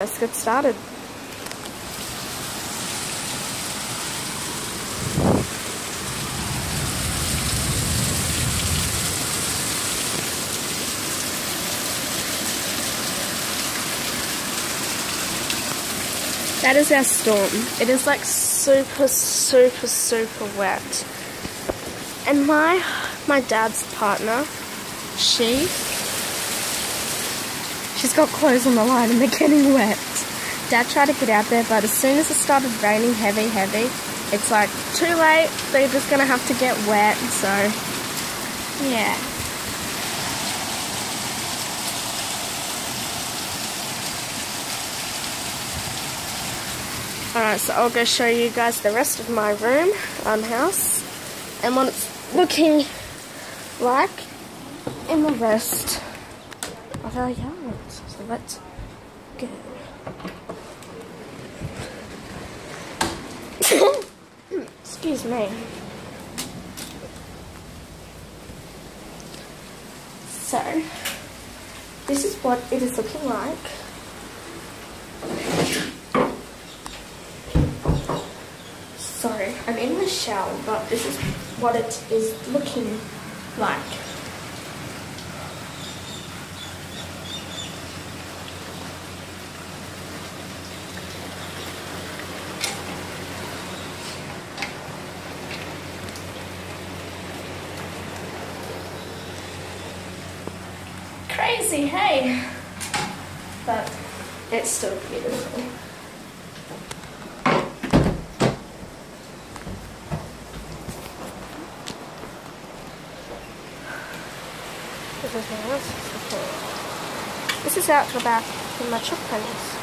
Let's get started. That is our storm. It is like super wet. And my dad's partner, she's got clothes on the line and they're getting wet. Dad tried to get out there, but as soon as it started raining heavy, it's like too late. They're just gonna have to get wet, so yeah. Alright, so I'll go show you guys the rest of my room, house, and what it's looking like in the rest of our yard. So let's go. Excuse me. So, this is what it is looking like. Sorry, I'm in the shower, but this is what it is looking like. Crazy, hey? But it's still beautiful. This is out the back in my chuck pennies.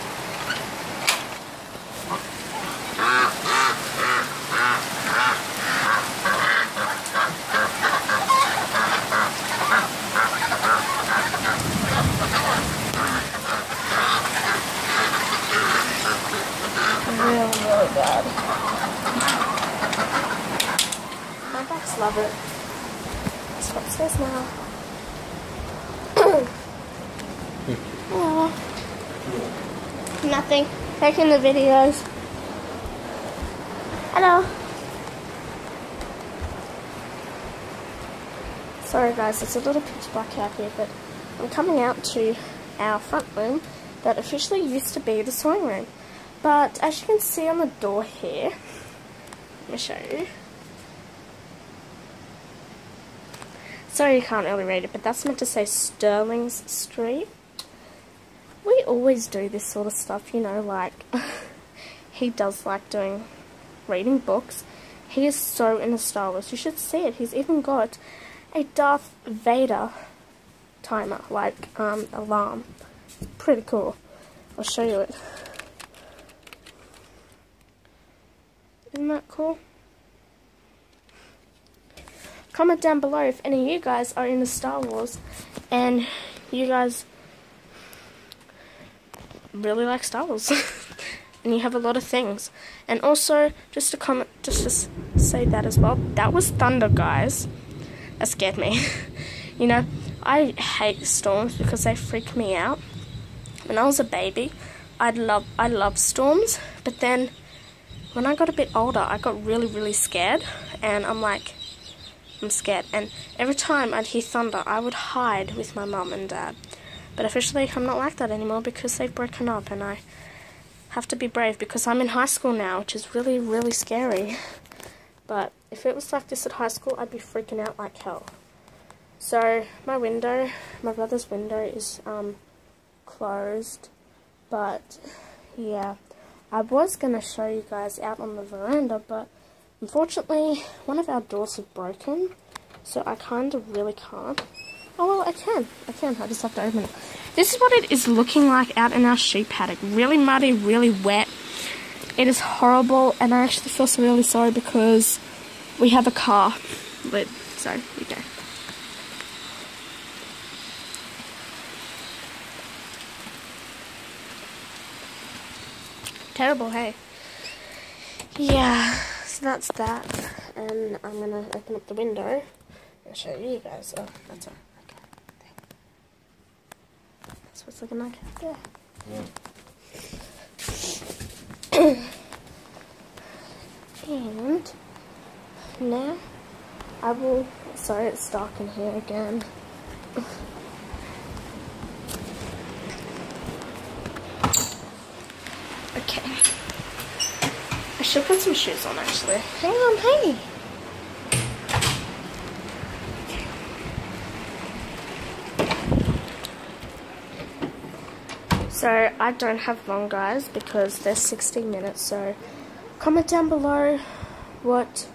Really bad. My backs love it. Let's go upstairs now. Oh, nothing. Taking the videos. Hello. Sorry guys, it's a little pitch black out here, but I'm coming out to our front room that officially used to be the sewing room. But as you can see on the door here, let me show you. Sorry you can't really read it, but that's meant to say Sterling's Street. We always do this sort of stuff, you know, like, he does like reading books. He is so into Star Wars. You should see it. He's even got a Darth Vader timer, like, alarm. Pretty cool. I'll show you it. Isn't that cool? Comment down below if any of you guys are into Star Wars and you guys really like Star Wars and you have a lot of things. And also, just to comment, just to say that as well, that was thunder, guys. That scared me. You know, I hate storms because they freak me out. When I was a baby, I loved storms, but then when I got a bit older, I got really scared, and I'm scared, and every time I'd hear thunder, I would hide with my mum and dad. But officially, I'm not like that anymore because they've broken up, and I have to be brave because I'm in high school now, which is really scary. But if it was like this at high school, I'd be freaking out like hell. So my brother's window is closed, but yeah, I was gonna show you guys out on the veranda, but unfortunately, one of our doors is broken, so I kind of really can't. Oh, well, I can. I just have to open it. This is what it is looking like out in our sheep paddock. Really muddy, really wet. It is horrible, and I actually feel so really sorry because we have a car lid, so here we go. Terrible, hey? Yeah. So that's that, and I'm going to open up the window and show you guys. Oh, that's alright. Okay. That's what it's looking like out there. Yeah. now I will, sorry it's dark in here again. Okay. I should put some shoes on actually. Hang on, hey! So I don't have long, guys, because there's 16 minutes, so comment down below what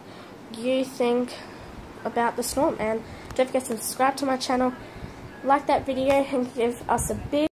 you think about the storm, and don't forget to subscribe to my channel, like that video, and give us a big